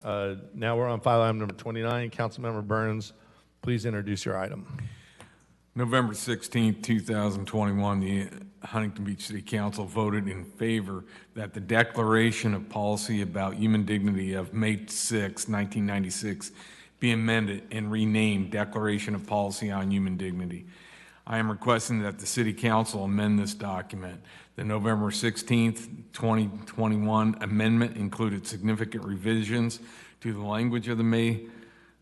Now we're on file item number 29. Councilmember Burns, please introduce your item. November 16, 2021, the Huntington Beach City Council voted in favor that the Declaration of Policy about Human Dignity of May 6, 1996 be amended and renamed Declaration of Policy on Human Dignity. I am requesting that the City Council amend this document. The November 16, 2021 amendment included significant revisions to the language of the May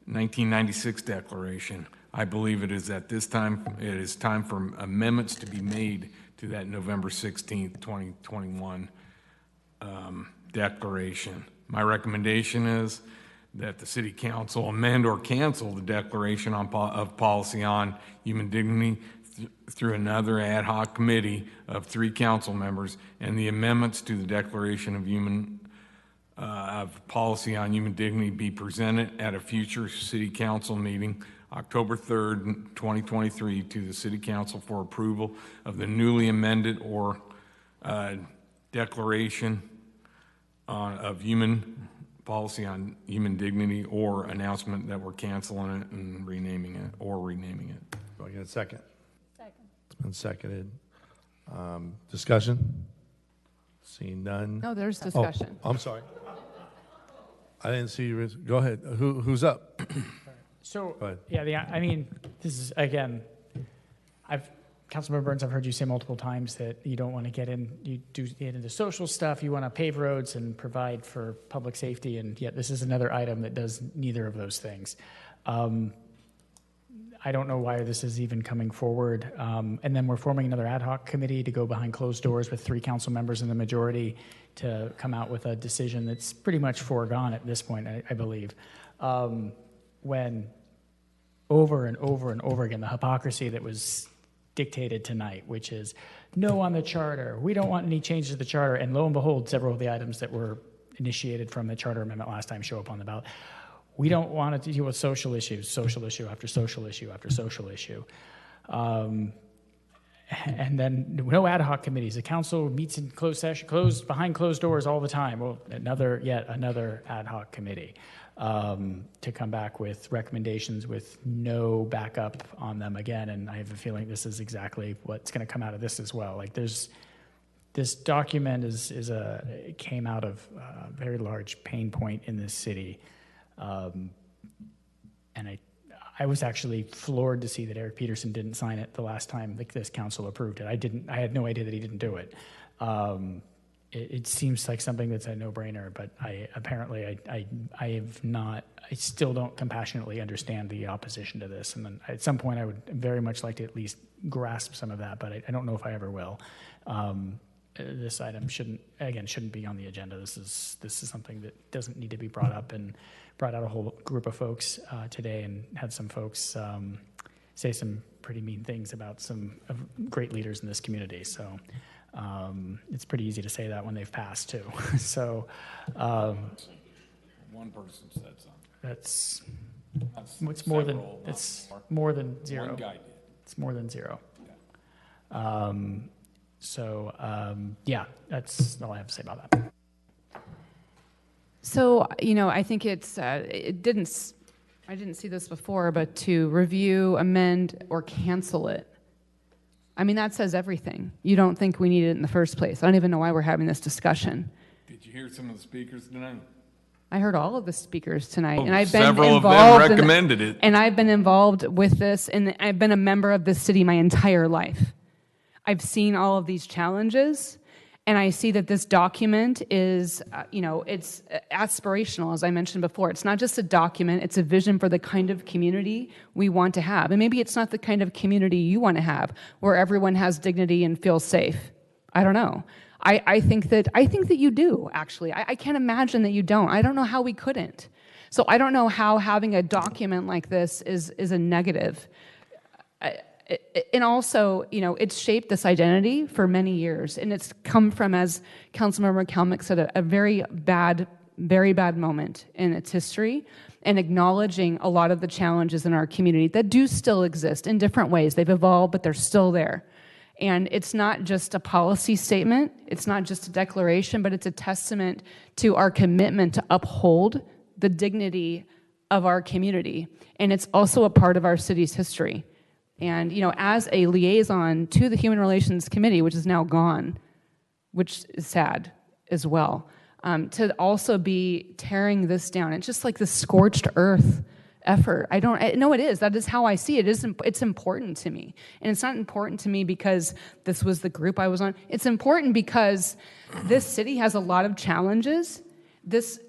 1996 Declaration. I believe it is time for amendments to be made to that November 16th, 2021 declaration. My recommendation is that the City Council amend or cancel the Declaration of Policy on Human Dignity through another ad hoc committee of 3 council members, and the amendments to the Declaration of Policy on Human Dignity be presented at a future City Council meeting October 3rd, 2023, to the City Council for approval of the newly amended or Declaration of Human Policy on Human Dignity, or announcement that we're canceling it and renaming it, or renaming it. Do I get a second? Second. It's been seconded. Discussion? Seeing none. No, there's discussion. Oh, I'm sorry. I didn't see you. Go ahead. Who's up? So, yeah, I mean, this is, again, Councilmember Burns, I've heard you say multiple times that you don't want to get into social stuff, you want to pave roads and provide for public safety, and yet this is another item that does neither of those things. I don't know why this is even coming forward. And then we're forming another ad hoc committee to go behind closed doors with 3 council members in the majority to come out with a decision that's pretty much foregone at this point, I believe. When over and over and over again, the hypocrisy that was dictated tonight, which is no on the charter, we don't want any changes to the charter, and lo and behold, several of the items that were initiated from the charter amendment last time show up on the ballot. We don't want to deal with social issues, social issue after social issue after social issue. And then no ad hoc committees. The council meets in closed session, behind closed doors all the time. Well, yet another ad hoc committee to come back with recommendations with no backup on them again. And I have a feeling this is exactly what's going to come out of this as well. Like this document it came out of a very large pain point in this city. And I was actually floored to see that Eric Peterson didn't sign it the last time this council approved it. I had no idea that he didn't do it. It seems like something that's a no-brainer, but I still don't compassionately understand the opposition to this. And then at some point I would very much like to at least grasp some of that, but I don't know if I ever will. This item shouldn't be on the agenda. This is something that doesn't need to be brought up, and brought out a whole group of folks today and had some folks say some pretty mean things about some great leaders in this community. So it's pretty easy to say that when they've passed too. So one person said something. It's more than zero. One guy did. It's more than zero. Yeah. That's all I have to say about that. So, I think I didn't see this before, but to review, amend, or cancel it. I mean, that says everything. You don't think we need it in the first place. I don't even know why we're having this discussion. Did you hear some of the speakers tonight? I heard all of the speakers tonight, and I've been several involved of them recommended it. And I've been involved with this, and I've been a member of this city my entire life. I've seen all of these challenges, and I see that this document is, it's aspirational, as I mentioned before. It's not just a document, it's a vision for the kind of community we want to have. And maybe it's not the kind of community you want to have, where everyone has dignity and feels safe. I don't know. I think that you do, actually. I can't imagine that you don't. I don't know how we couldn't. So I don't know how having a document like this is a negative. And also, it's shaped this identity for many years, and it's come from, as Councilmember Kalmick said, a very bad moment in its history, and acknowledging a lot of the challenges in our community that do still exist in different ways. They've evolved, but they're still there. And it's not just a policy statement, it's not just a declaration, but it's a testament to our commitment to uphold the dignity of our community, and it's also a part of our city's history. And, you know, as a liaison to the Human Relations Committee, which is now gone, which is sad as well, to also be tearing this down. It's just like the scorched earth effort. No, it is. That is how I see it. It's important to me. And it's not important to me because this was the group I was on. It's important because this city has a lot of challenges. This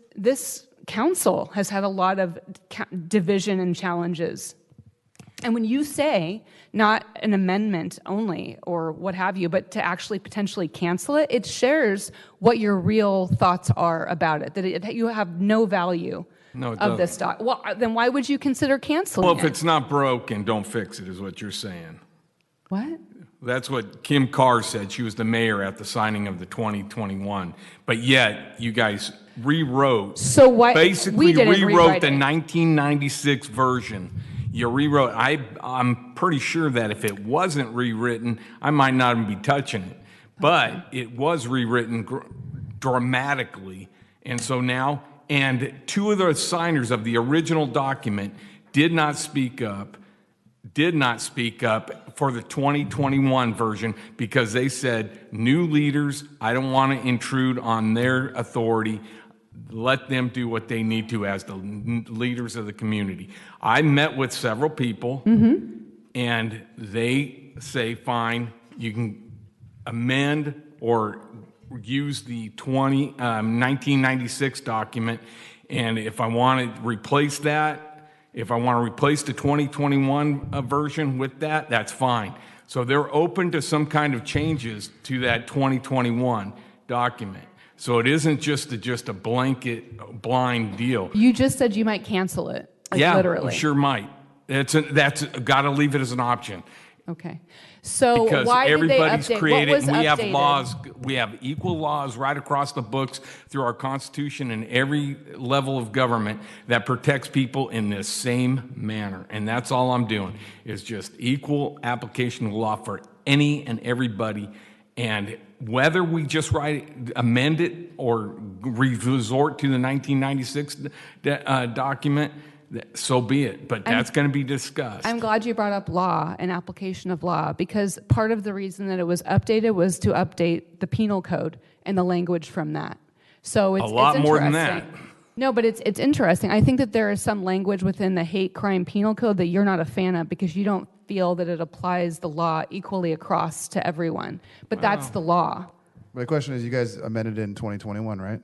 council has had a lot of division and challenges. And when you say not an amendment only or what have you, but to actually potentially cancel it, it shares what your real thoughts are about it, that you have no value of this doc. Well, then why would you consider canceling it? Well, if it's not broken, don't fix it, is what you're saying. What? That's what Kim Carr said. She was the mayor at the signing of the 2021. But yet, you guys rewrote. So why? Basically We didn't rewrote the rewrite it. 1996 version. You rewrote. I'm pretty sure that if it wasn't rewritten, I might not even be touching it. But it was rewritten dramatically. And so now, and two of the signers of the original document did not speak up for the 2021 version because they said, new leaders, I don't want to intrude on their authority. Let them do what they need to as the leaders of the community. I met with several people, and they say, fine, you can amend or use the 1996 document, and if I want to replace that, if I want to replace the 2021 version with that, that's fine. So they're open to some kind of changes to that 2021 document. So it isn't just a blanket blind deal. You just said you might cancel it. Like, Yeah, literally. we sure might. That's got to leave it as an option. Okay. So Because why did they everybody's update? created, What was and we have updated? laws, we have equal laws right across the books through our Constitution and every level of government that protects people in this same manner. And that's all I'm doing, is just equal application of law for any and everybody. And whether we just amend it or resort to the 1996 document, so be it. But that's going to be discussed. I'm glad you brought up law and application of law, because part of the reason that it was updated was to update the penal code and the language from that. So it's A lot it's more than interesting. that. No, but it's interesting. I think that there is some language within the hate crime penal code that you're not a fan of because you don't feel that it applies the law equally across to everyone. But that's the law. My question is, you guys amended it in 2021, right?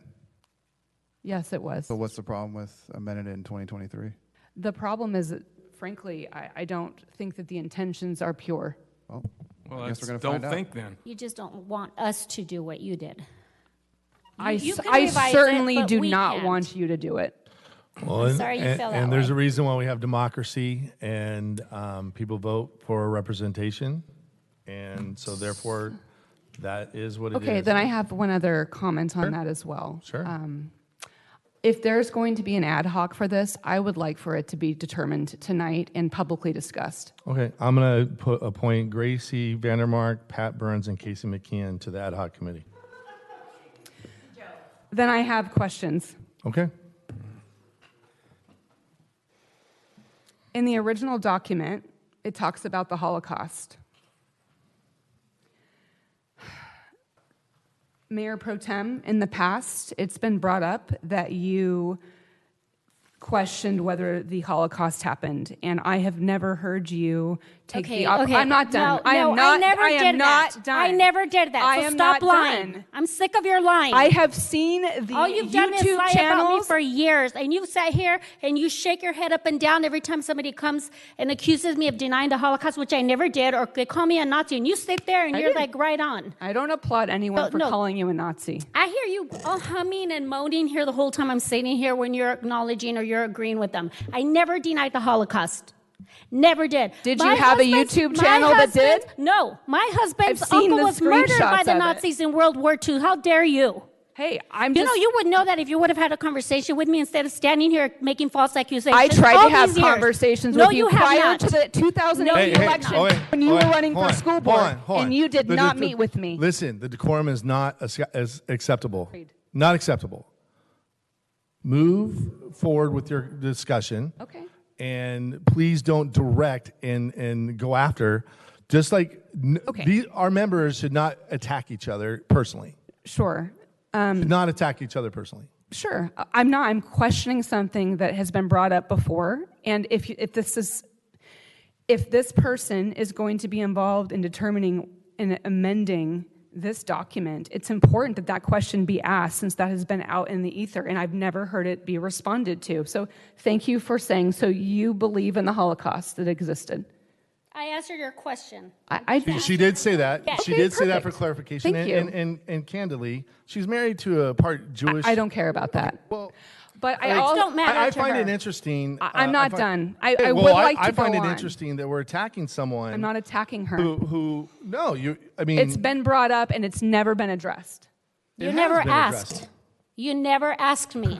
Yes, it was. So what's the problem with amending it in 2023? The problem is that, frankly, I don't think that the intentions are pure. Well, Well, I guess we're gonna don't find out. think then. You just don't want us to do what you did. I You can I revise certainly it, but do we not can't. want you to do it. Well, I'm sorry you feel that and there's way. a reason why we have democracy and people vote for representation. And so therefore, that is what it is. Okay, then I have one other comment on that as well. Sure. If there's going to be an ad hoc for this, I would like for it to be determined tonight and publicly discussed. Okay, I'm going to appoint Gracey Vandermark, Pat Burns, and Casey McKeon to the ad hoc committee. Then I have questions. Okay. In the original document, it talks about the Holocaust. Mayor Pro Tem, in the past, it's been brought up that you questioned whether the Holocaust happened, and I have never heard you take Okay, the opportunity. okay. I'm not done. No, I am no, not. I never did not that. done. I never did that. I So am stop not lying. done. I'm sick of your lying. I have seen the All you've done is YouTube lie about me channels. for years, and you sat here and you shake your head up and down every time somebody comes and accuses me of denying the Holocaust, which I never did, or they call me a Nazi, and you sit there and you're did. like right on. I don't applaud anyone No, for no. calling you a Nazi. I hear you all humming and moaning here the whole time I'm sitting here when you're acknowledging or you're agreeing with them. I never denied the Holocaust. Never did. Did you have a YouTube channel that did? No. My husband's I've seen uncle the was murdered by screenshots the of it. Nazis in World War II. How dare you? Hey, I'm You just. know, you would know that if you would have had a conversation with me instead of standing here making false accusations. I tried all to have these years. conversations No, with you have prior not. to the 2008 No, you have election not. when you were running for school board, and you did not meet with me. Listen, the decorum is not as acceptable. Not acceptable. move forward with your discussion. Okay. And please don't direct and go after. Just like Okay. our members should not attack each other personally. Sure. Should not attack each other personally. Sure. I'm not. I'm questioning something that has been brought up before. And if this person is going to be involved in determining and amending this document, it's important that that question be asked, since that has been out in the ether and I've never heard it be responded to. So thank you for saying, so you believe in the Holocaust that existed. I answered your question. She did say that. Yeah. She Okay, did say that for perfect. clarification. Thank And candidly, she's married to a part Jewish. I don't care about that. Well, But I Words also don't matter I to find her. it interesting. I'm not done. I Hey, would well, like to I find go it on. interesting that we're attacking someone. I'm not attacking her. who no, I mean, It's been brought up and it's never been addressed. it You has never been asked. addressed. You never asked me.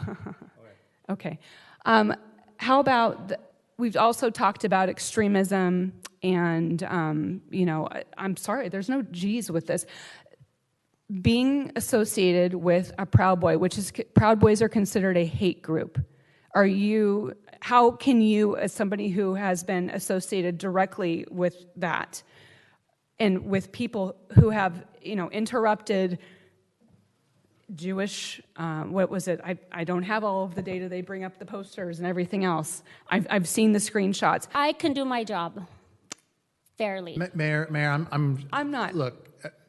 Okay. How about, we've also talked about extremism and, I'm sorry, there's no G's with this. Being associated with a Proud Boy, Proud Boys are considered a hate group. How can you, as somebody who has been associated directly with that and with people who have, interrupted Jewish, what was it? I don't have all of the data. They bring up the posters and everything else. I've seen the screenshots. I can do my job fairly. Mayor, I'm not. Look,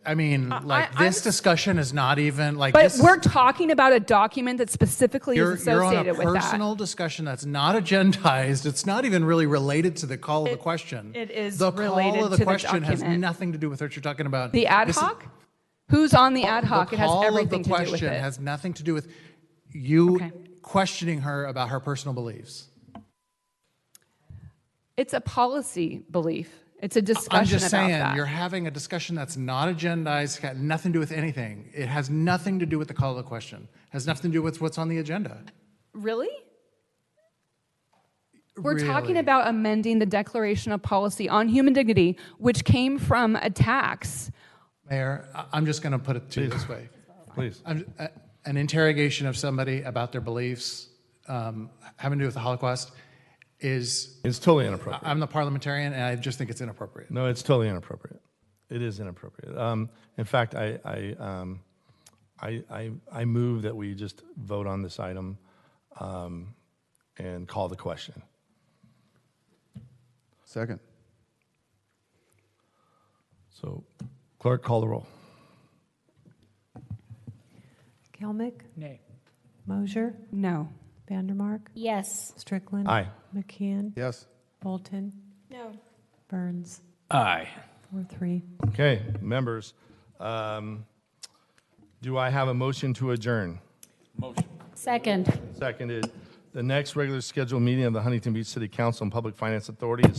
I mean, I- this discussion is not even like. But this, we're talking about a document that specifically is you're on a associated with that. personal discussion that's not agendized. It's not even really related to the call of the question. it is the related call of the to the question has document. nothing to do with what you're talking about. The ad This is- hoc? Who's on the ad hoc? The It has call everything of the to do with question it. has nothing to do with you Okay. questioning her about her personal beliefs. It's a policy belief. It's a discussion I'm just about saying, that. you're having a discussion that's not agendized, got nothing to do with anything. It has nothing to do with the call of the question. It has nothing to do with what's on the agenda. Really? We're talking Really. about amending the Declaration of Policy on Human Dignity, which came from attacks. Mayor, I'm just going to put it to you this way. Please. An interrogation of somebody about their beliefs having to do with the Holocaust is, It's totally inappropriate. I'm the parliamentarian, and I just think it's inappropriate. No, it's totally inappropriate. It is inappropriate. In fact, I move that we just vote on this item and call the question. Second. So, clerk, call the roll. Kelmick, Nay. Moser, No. Vandermark, Yes. Strickland. Aye. McKeon, Yes. Bolton, No. Burns, Aye. 4-3. Okay, members, do I have a motion to adjourn? Second. Seconded. The next regular scheduled meeting of the Huntington Beach City Council and Public Finance Authority is